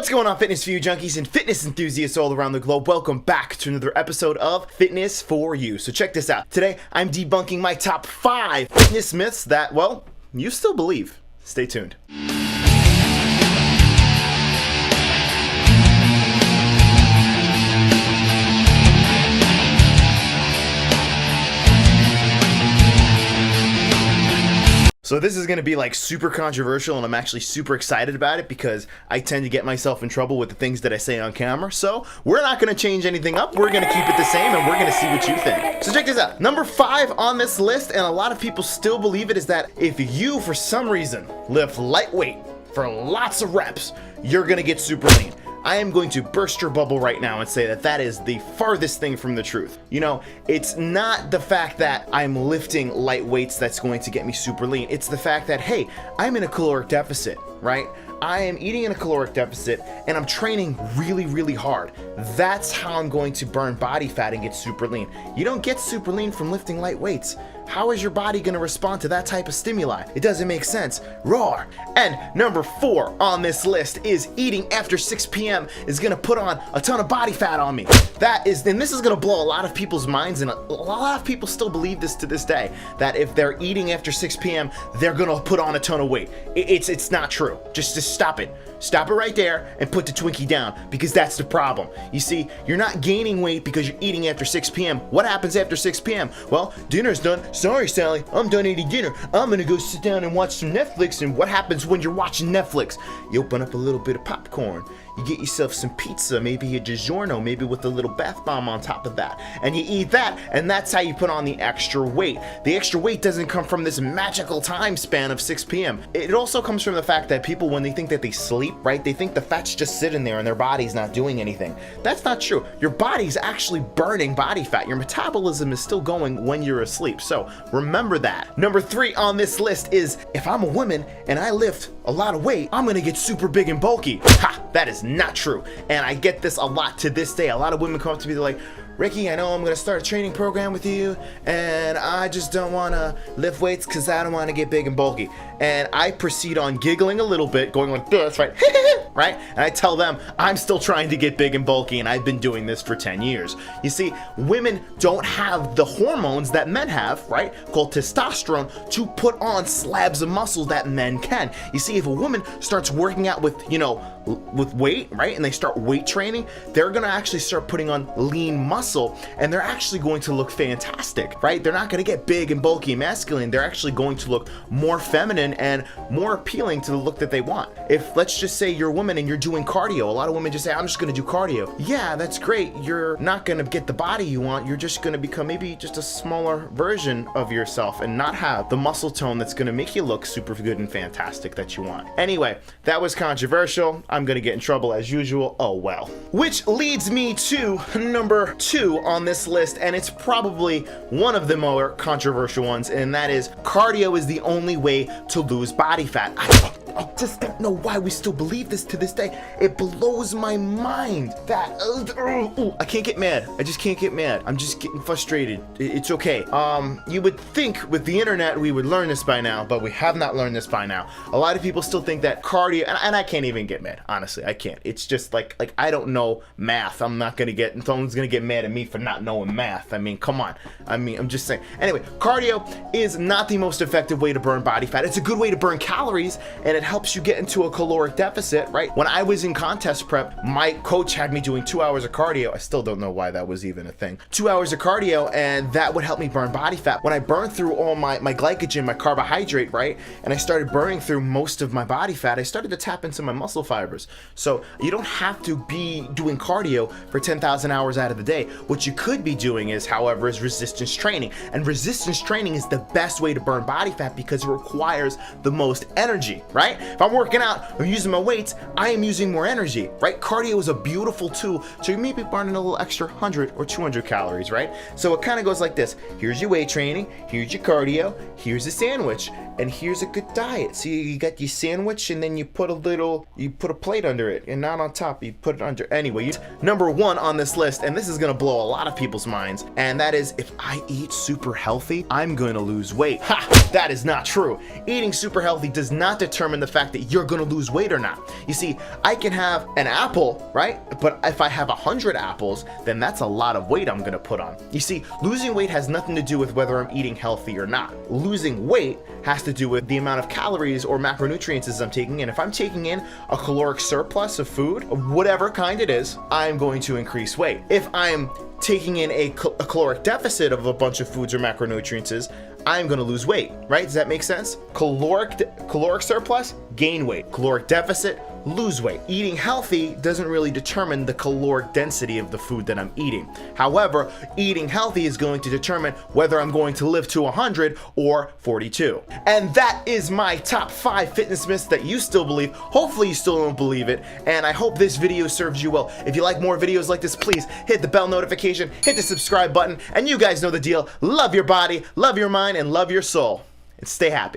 What's going on, fitness for you junkies and fitness enthusiasts all around the globe? Welcome back to another episode of Fitness for You. So check this out. Today, I'm debunking my top 5 fitness myths that, well, you still believe. Stay tuned. So this is going to be like super controversial, and I'm actually super excited about it because I tend to get myself in trouble with the things that I say on camera. So we're not going to change anything up. We're going to keep it the same, and we're going to see what you think. So check this out. Number 5 on this list, and a lot of people still believe it, is that if you, for some reason, lift lightweight for lots of reps, you're going to get super lean. I am going to burst your bubble right now and say that that is the farthest thing from the truth. You know, it's not the fact that I'm lifting light weights that's going to get me super lean. It's the fact that, hey, I'm in a caloric deficit, right? I am eating in a caloric deficit and I'm training really, really hard. That's how I'm going to burn body fat and get super lean. You don't get super lean from lifting light weights. How is your body going to respond to that type of stimuli? It doesn't make sense. Roar. And number 4 on this list is eating after 6 p.m. is going to put on a ton of body fat on me. And this is going to blow a lot of people's minds, and a lot of people still believe this to this day, that if they're eating after 6 p.m., they're going to put on a ton of weight. It's not true. Just stop it. Stop it right there and put the Twinkie down, because that's the problem. You see, you're not gaining weight because you're eating after 6 p.m. What happens after 6 p.m.? Well, dinner's done. Sorry, Sally, I'm done eating dinner. I'm gonna go sit down and watch some Netflix. And what happens when you're watching Netflix? You open up a little bit of popcorn. You get yourself some pizza, maybe a DiGiorno, maybe with a little bath bomb on top of that. And you eat that, and that's how you put on the extra weight. The extra weight doesn't come from this magical time span of 6 p.m. It also comes from the fact that people, when they think that they sleep, right, they think the fat's just sitting there and their body's not doing anything. That's not true. Your body's actually burning body fat. Your metabolism is still going when you're asleep. So remember that. Number 3 on this list is, if I'm a woman and I lift a lot of weight, I'm gonna get super big and bulky. Ha! That is not true. And I get this a lot to this day. A lot of women come up to me, they're like, Ricky, I know I'm gonna start a training program with you, and I just don't wanna lift weights because I don't wanna get big and bulky. And I proceed on giggling a little bit, going like this, right? Right? And I tell them I'm still trying to get big and bulky, and I've been doing this for 10 years. You see, women don't have the hormones that men have, right, called testosterone, to put on slabs of muscle that men can. You see, if a woman starts working out with, with weight, right, and they start weight training, they're gonna actually start putting on lean muscle, and they're actually going to look fantastic, right? They're not gonna get big and bulky and masculine. They're actually going to look more feminine and more appealing to the look that they want. If, let's just say, you're a woman and you're doing cardio, a lot of women just say, I'm just gonna do cardio. Yeah, that's great. You're not gonna get the body you want. You're just gonna become maybe just a smaller version of yourself and not have the muscle tone that's gonna make you look super good and fantastic that you want. Anyway, that was controversial. I'm gonna get in trouble as usual. Oh well. Which leads me to number 2 on this list, and it's probably one of the more controversial ones, and that is cardio is the only way to lose body fat. I just don't know why we still believe this to this day. It blows my mind that I can't get mad. I just can't get mad. I'm just getting frustrated. It's okay. You would think with the internet we would learn this by now, but we have not learned this by now. A lot of people still think that cardio, and I can't even get mad. Honestly, I can't. It's just like I don't know math. I'm not gonna get, someone's gonna get mad at me for not knowing math. I mean, come on. I mean, I'm just saying. Anyway, cardio is not the most effective way to burn body fat. It's a good way to burn calories, and it helps you get into a caloric deficit, right? When I was in contest prep, my coach had me doing 2 hours of cardio. I still don't know why that was even a thing. 2 hours of cardio, and that would help me burn body fat. When I burned through all my glycogen, my carbohydrate, right? And I started burning through most of my body fat, I started to tap into my muscle fibers. So you don't have to be doing cardio for 10,000 hours out of the day. What you could be doing is, however, is resistance training. And resistance training is the best way to burn body fat because it requires the most energy, right? If I'm working out, I'm using my weights, I am using more energy, right? Cardio is a beautiful tool, so you may be burning a little extra 100 or 200 calories, right? So it kind of goes like this. Here's your weight training, here's your cardio, here's a sandwich, and here's a good diet. So you got your sandwich, and then you put a plate under it, and not on top, you put it under. Anyway, number 1 on this list, and this is gonna blow a lot of people's minds, and that is, if I eat super healthy, I'm gonna lose weight. Ha! That is not true. Eating super healthy does not determine the fact that you're gonna lose weight or not. You see, I can have an apple, right? But if I have 100 apples, then that's a lot of weight I'm gonna put on. You see, losing weight has nothing to do with whether I'm eating healthy or not. Losing weight has to do with the amount of calories or macronutrients I'm taking in. If I'm taking in a caloric surplus of food, of whatever kind it is, I'm going to increase weight. If I'm taking in a caloric deficit of a bunch of foods or macronutrients, I'm going to lose weight, right? Does that make sense? Caloric surplus, gain weight. Caloric deficit, lose weight. Eating healthy doesn't really determine the caloric density of the food that I'm eating. However, eating healthy is going to determine whether I'm going to live to 100 or 42. And that is my top 5 fitness myths that you still believe. Hopefully you still don't believe it, and I hope this video serves you well. If you like more videos like this, please hit the bell notification, hit the subscribe button, and you guys know the deal. Love your body, love your mind, and love your soul. And stay happy.